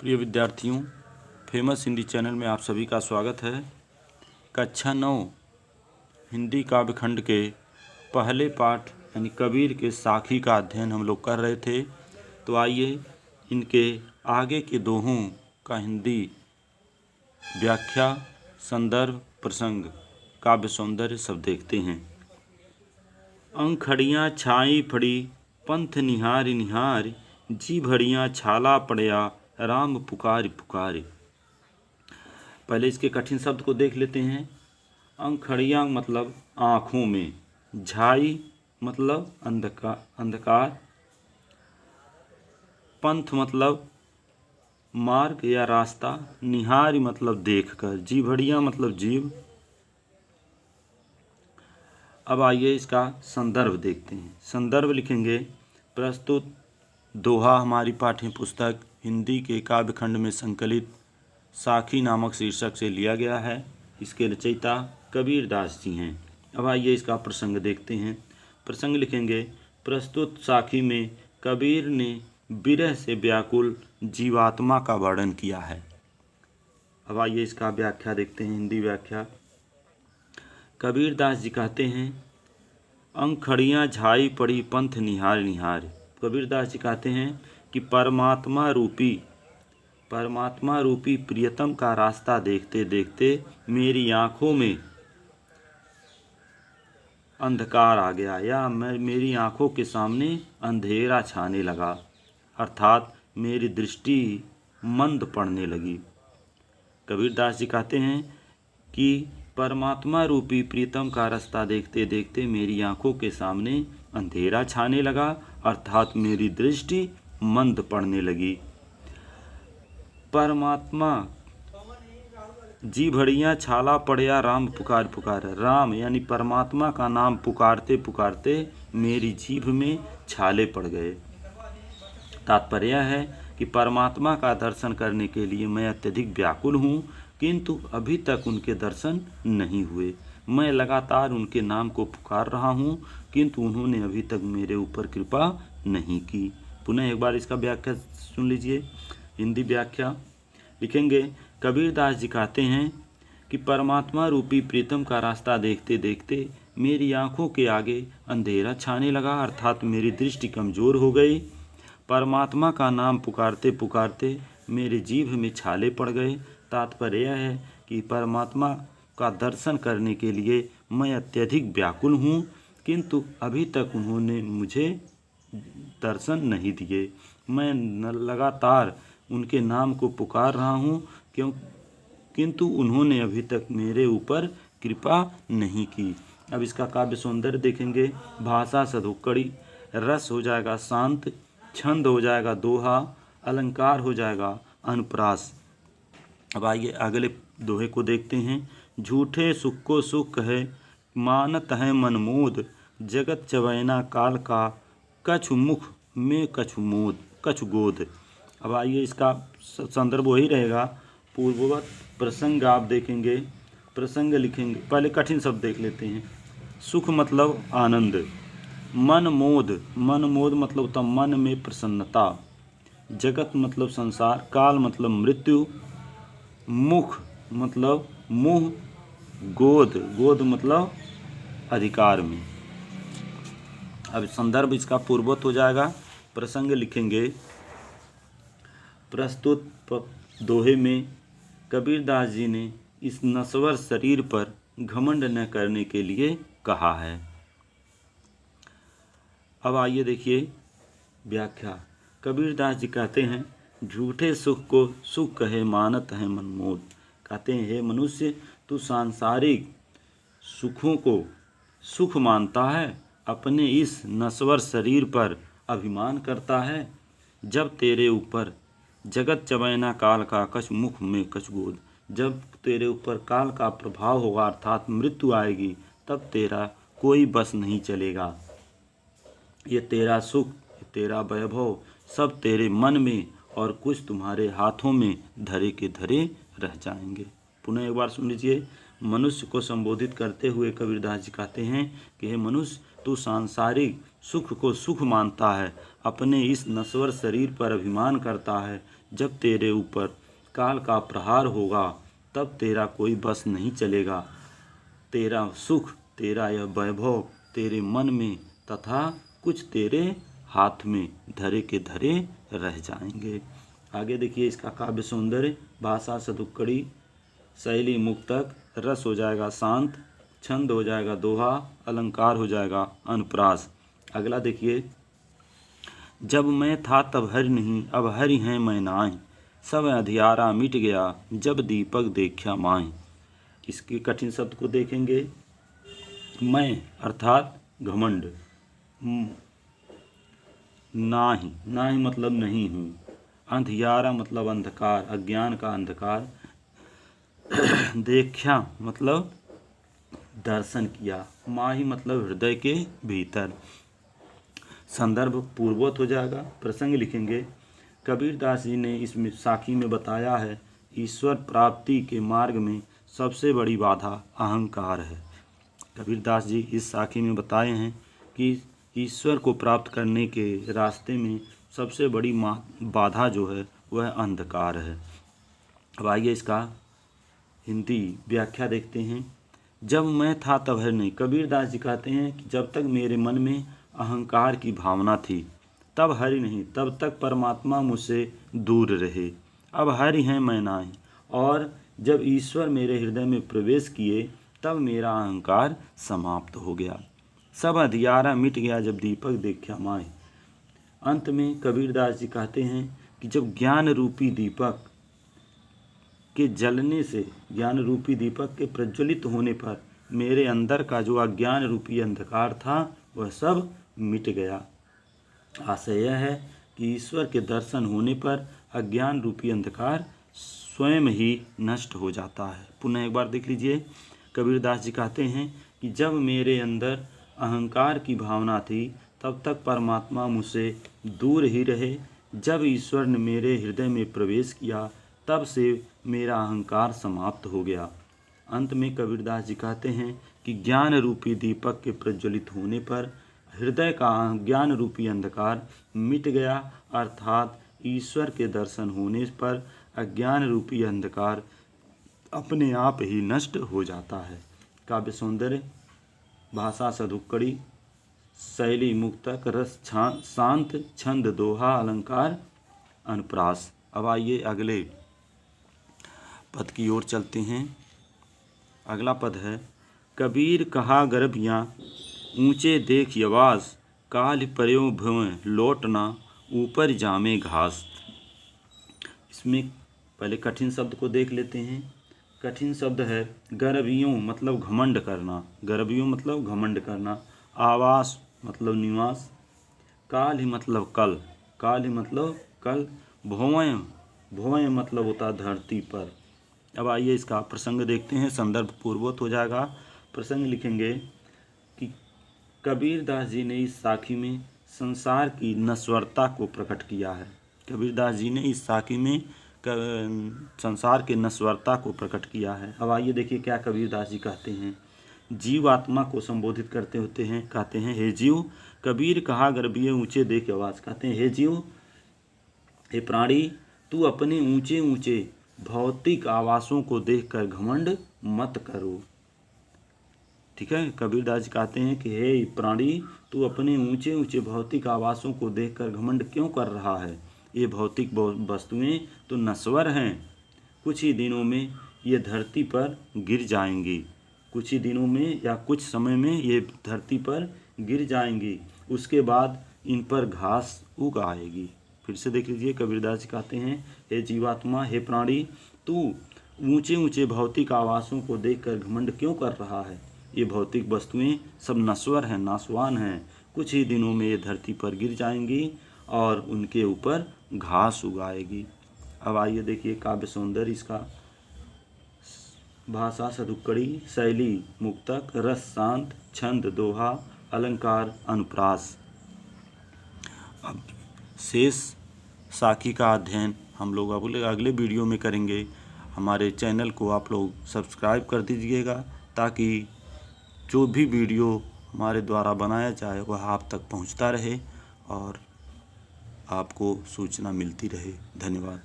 प्रिय विद्यार्थियों, famous Hindi channel में आप सभी का स्वागत है। कक्षा 9 हिंदी काव्यखंड के पहले पाठ यानी कबीर के साखी का अध्ययन हम लोग कर रहे थे। तो आइए इनके आगे के दोहों का हिंदी व्याख्या, संदर्भ, प्रसंग, काव्य सौंदर्य सब देखते हैं। अंखड़ियाँ छाई फड़ी पंथ निहार निहार, जी भड़ियाँ छाला पड़या राम पुकार पुकार। पहले इसके कठिन शब्द को देख लेते हैं। अंखड़ियाँ मतलब आँखों में, झाई मतलब अंधकार, पंथ मतलब मार्ग या रास्ता, निहार मतलब देखकर, जी भड़ियाँ मतलब जीव। अब आइए इसका संदर्भ देखते हैं। संदर्भ लिखेंगे, प्रस्तुत दोहा हमारी पाठ्य पुस्तक हिंदी के काव्यखंड में संकलित साखी नामक शीर्षक से लिया गया है। इसके रचयिता कबीर दास जी हैं। अब आइए इसका प्रसंग देखते हैं। प्रसंग लिखेंगे, प्रस्तुत साखी में कबीर ने विरह से व्याकुल जीवात्मा का वर्णन किया है। अब आइए इसका व्याख्या देखते हैं, हिंदी व्याख्या। कबीर दास जी कहते हैं, अंखड़ियाँ झाई पड़ी पंथ निहार निहार। कबीर दास जी कहते हैं कि परमात्मा रूपी प्रियतम का रास्ता देखते देखते मेरी आँखों में अंधकार आ गया, या मेरी आँखों के सामने अंधेरा छाने लगा, अर्थात मेरी दृष्टि मंद पड़ने लगी। कबीर दास जी कहते हैं कि परमात्मा रूपी प्रीतम का रास्ता देखते देखते मेरी आँखों के सामने अंधेरा छाने लगा, अर्थात मेरी दृष्टि मंद पड़ने लगी। परमात्मा जी भड़ियाँ छाला पड़या राम पुकार पुकार। राम यानी परमात्मा का नाम पुकारते पुकारते मेरी जीभ में छाले पड़ गए। तात्पर्य है कि परमात्मा का दर्शन करने के लिए मैं अत्यधिक व्याकुल हूँ, किंतु अभी तक उनके दर्शन नहीं हुए। मैं लगातार उनके नाम को पुकार रहा हूँ, किंतु उन्होंने अभी तक मेरे ऊपर कृपा नहीं की। पुनः एक बार इसका व्याख्या सुन लीजिए। हिंदी व्याख्या लिखेंगे, कबीर दास जी कहते हैं कि परमात्मा रूपी प्रीतम का रास्ता देखते देखते मेरी आँखों के आगे अंधेरा छाने लगा, अर्थात मेरी दृष्टि कमज़ोर हो गई। परमात्मा का नाम पुकारते पुकारते मेरे जीभ में छाले पड़ गए। तात्पर्य यह है कि परमात्मा का दर्शन करने के लिए मैं अत्यधिक व्याकुल हूँ, किंतु अभी तक उन्होंने मुझे दर्शन नहीं दिए। मैं लगातार उनके नाम को पुकार रहा हूँ, किंतु उन्होंने अभी तक मेरे ऊपर कृपा नहीं की। अब इसका काव्य सौंदर्य देखेंगे। भाषा सधुक्कड़ी, रस हो जाएगा शांत, छंद हो जाएगा दोहा, अलंकार हो जाएगा अनुप्रास। अब आइए अगले दोहे को देखते हैं। झूठे सुख को सुख है, मानत है मनमोद, जगत चवैना काल का, कछु मुख में कछु गोद। अब आइए इसका संदर्भ वही रहेगा, पूर्ववत प्रसंग आप देखेंगे। प्रसंग लिखेंगे, पहले कठिन शब्द देख लेते हैं। सुख मतलब आनंद, मन मोद मतलब होता मन में प्रसन्नता, जगत मतलब संसार, काल मतलब मृत्यु, मुख मतलब मुंह, गोद मतलब अधिकार में। अब संदर्भ इसका पूर्ववत हो जाएगा। प्रसंग लिखेंगे, प्रस्तुत दोहे में कबीर दास जी ने इस नश्वर शरीर पर घमंड न करने के लिए कहा है। अब आइए देखिए व्याख्या। कबीर दास जी कहते हैं, झूठे सुख को सुख कहे मानत है मनमोद। कहते हैं, हे मनुष्य, तू सांसारिक सुखों को सुख मानता है, अपने इस नश्वर शरीर पर अभिमान करता है। जब तेरे ऊपर जगत चबैना काल का, कछ मुख में कछ गोद। जब तेरे ऊपर काल का प्रभाव होगा, अर्थात मृत्यु आएगी, तब तेरा कोई बस नहीं चलेगा। ये तेरा सुख, तेरा वैभव सब तेरे मन में और कुछ तुम्हारे हाथों में धरे के धरे रह जाएंगे। पुनः एक बार सुन लीजिए। मनुष्य को संबोधित करते हुए कबीर दास जी कहते हैं कि हे मनुष्य, तू सांसारिक सुख को सुख मानता है, अपने इस नश्वर शरीर पर अभिमान करता है। जब तेरे ऊपर काल का प्रहार होगा तब तेरा कोई बस नहीं चलेगा। तेरा सुख, तेरा यह वैभव तेरे मन में तथा कुछ तेरे हाथ में धरे के धरे रह जाएंगे। आगे देखिए इसका काव्य सौंदर्य। भाषा सदुक्कड़ी, शैली मुक्तक, रस हो जाएगा शांत, छंद हो जाएगा दोहा, अलंकार हो जाएगा अनुप्रास। अगला देखिए, जब मैं था तब हरि नहीं, अब हरि हैं मैं नाहीं, सब अंधियारा मिट गया जब दीपक देखा माहीं। इसके कठिन शब्द को देखेंगे। मैं अर्थात घमंड, नाही, नाही मतलब नहीं हूँ, अंधियारा मतलब अंधकार, अज्ञान का अंधकार, देखा मतलब दर्शन किया, माही मतलब हृदय के भीतर। संदर्भ पूर्ववत हो जाएगा। प्रसंग लिखेंगे। कबीर दास जी ने इस साखी में बताया है, ईश्वर प्राप्ति के मार्ग में सबसे बड़ी बाधा अहंकार है। कबीर दास जी इस साखी में बताए हैं कि ईश्वर को प्राप्त करने के रास्ते में सबसे बड़ी बाधा जो है वह अंधकार है। अब आइए इसका हिंदी व्याख्या देखते हैं। जब मैं था तब हरि नहीं, कबीर दास जी कहते हैं कि जब तक मेरे मन में अहंकार की भावना थी तब हरि नहीं, तब तक परमात्मा मुझसे दूर रहे। अब हरि हैं मैं नाही, और जब ईश्वर मेरे हृदय में प्रवेश किए तब मेरा अहंकार समाप्त हो गया। सब अंधियारा मिट गया जब दीपक देखा माही। अंत में कबीर दास जी कहते हैं कि जब ज्ञान रूपी दीपक के जलने से, ज्ञान रूपी दीपक के प्रज्वलित होने पर मेरे अंदर का जो अज्ञान रूपी अंधकार था वह सब मिट गया। आशय यह है कि ईश्वर के दर्शन होने पर अज्ञान रूपी अंधकार स्वयं ही नष्ट हो जाता है। पुनः एक बार देख लीजिए। कबीर दास जी कहते हैं कि जब मेरे अंदर अहंकार की भावना थी तब तक परमात्मा मुझसे दूर ही रहे। जब ईश्वर ने मेरे हृदय में प्रवेश किया तब से मेरा अहंकार समाप्त हो गया। अंत में कबीर दास जी कहते हैं कि ज्ञान रूपी दीपक के प्रज्वलित होने पर हृदय का ज्ञान रूपी अंधकार मिट गया, अर्थात ईश्वर के दर्शन होने पर अज्ञान रूपी अंधकार अपने आप ही नष्ट हो जाता है। काव्य सौंदर्य। भाषा सदुक्कड़ी, शैली मुक्तक, रस शांत, छंद दोहा, अलंकार अनुप्रास। अब आइए अगले पद की ओर चलते हैं। अगला पद है, कबीर कहा गर्भियाँ ऊंचे देख यवास, काल पर्यो भुएं लौटना ऊपर जामे घास। इसमें पहले कठिन शब्द को देख लेते हैं। कठिन शब्द है गर्भियों मतलब घमंड करना, गर्भियों मतलब घमंड करना, आवास मतलब निवास, काल ही मतलब कल, काल ही मतलब कल, भुएं, भुएं मतलब होता धरती पर। अब आइए इसका प्रसंग देखते हैं। संदर्भ पूर्ववत हो जाएगा। प्रसंग लिखेंगे कि कबीर दास जी ने इस साखी में संसार की नश्वरता को प्रकट किया है। कबीर दास जी ने इस साखी में संसार के नश्वरता को प्रकट किया है। अब आइए देखिए क्या कबीर दास जी कहते हैं। जीव आत्मा को संबोधित करते होते हैं, कहते हैं, हे जीव, कबीर कहा गर्भिये ऊंचे देख आवाज। कहते हैं, हे जीव, हे प्राणी, तू अपने ऊंचे ऊंचे भौतिक आवासों को देखकर घमंड मत करो। ठीक है, कबीर दास जी कहते हैं कि हे प्राणी, तू अपने ऊंचे ऊंचे भौतिक आवासों को देखकर घमंड क्यों कर रहा है। ये भौतिक वस्तुएं तो नश्वर हैं, कुछ ही दिनों में ये धरती पर गिर जाएंगी, कुछ ही दिनों में या कुछ समय में ये धरती पर गिर जाएंगी, उसके बाद इन पर घास उग आएगी। फिर से देख लीजिए, कबीरदास जी कहते हैं, हे जीवात्मा, हे प्राणी, तू ऊंचे ऊंचे भौतिक आवासों को देखकर घमंड क्यों कर रहा है। ये भौतिक वस्तुएं सब नश्वर हैं, नाशवान हैं, कुछ ही दिनों में ये धरती पर गिर जाएंगी और उनके ऊपर घास उगाएगी। अब आइए देखिए काव्य सौंदर्य इसका। भाषा सदुक्कड़ी, शैली मुक्तक, रस शांत, छंद दोहा, अलंकार अनुप्रास। अब शेष साखी का अध्ययन हम लोग अगले वीडियो में करेंगे। हमारे चैनल को आप लोग सब्सक्राइब कर दीजिएगा ताकि जो भी वीडियो हमारे द्वारा बनाया जाए वह आप तक पहुंचता रहे और आपको सूचना मिलती रहे। धन्यवाद।